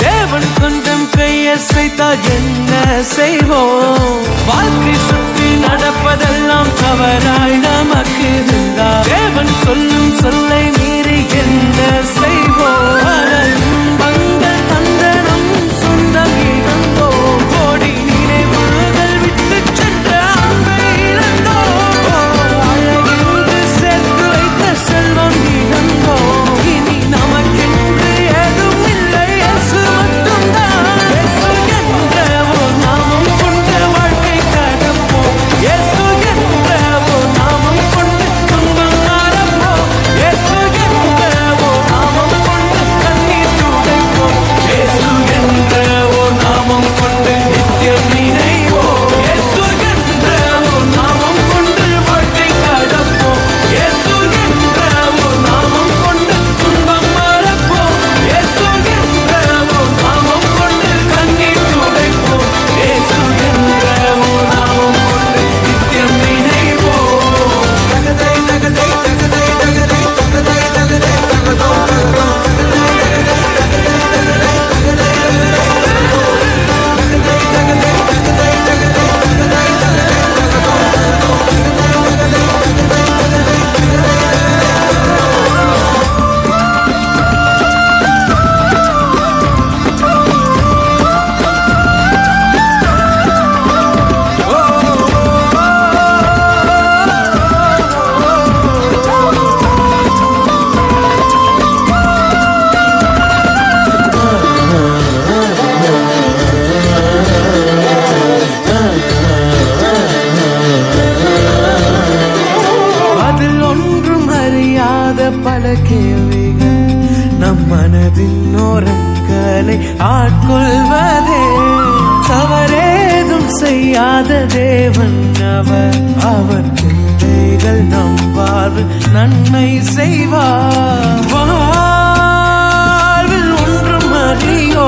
தேவன் கொஞ்சம் கையசைத்தால் என்ன செய்வோம்? வாழ்க்கை சுற்றி நடப்பதெல்லாம் தவறாய் நமக்கு இருந்தால் தேவன் சொல்லும் சொல்லை மீறி என்ன செய்வோம்? பங்கள் தந்தனம் சொந்தம் இழந்தோ, கோடி நினைவுகள் விட்டு சென்ற அன்பை இழந்தோ, அழகென்று சேர்த்து வைத்த செல்வம் இழந்தோ, இனி நமக்கென்று எதுவும் இல்லை, இயேசு மட்டும்தான். இயேசு என்ற ஒரு நாமம் கொண்ட வாழ்க்கை கடப்போம். இயேசு என்ற ஒரு நாமம் கொண்டு துன்பம் மறப்போம். இயேசு என்ற ஒரு நாமம் கொண்டு கண்ணீர் துடைப்போம். இயேசு என்ற ஒரு நாமம் கொண்டு நித்தியம் நினைவோம். இயேசு என்ற ஒரு நாமம் கொண்டு வாழ்க்கை கடப்போம். இயேசு என்ற ஒரு நாமம் கொண்டு துன்பம் மறப்போம். இயேசு என்ற ஒரு நாமம் கொண்டு கண்ணீர் துடைப்போம். இயேசு என்ற ஒரு நாமம் கொண்டு நித்தியம் நினைவோம். தகதை தகதை தகதை தகதை தகதை தகதை தகதோ தகதோ அதில் ஒன்றும் அறியாத பல கேள்விகள் நம் மனதின் ஓரங்களை ஆட்கொள்வதே. தவறேதும் செய்யாத தேவன் அவர் பிள்ளைகள் நம் வாழ்வு நன்மை செய்வார். வாழ்வில் ஒன்றும் அறியோ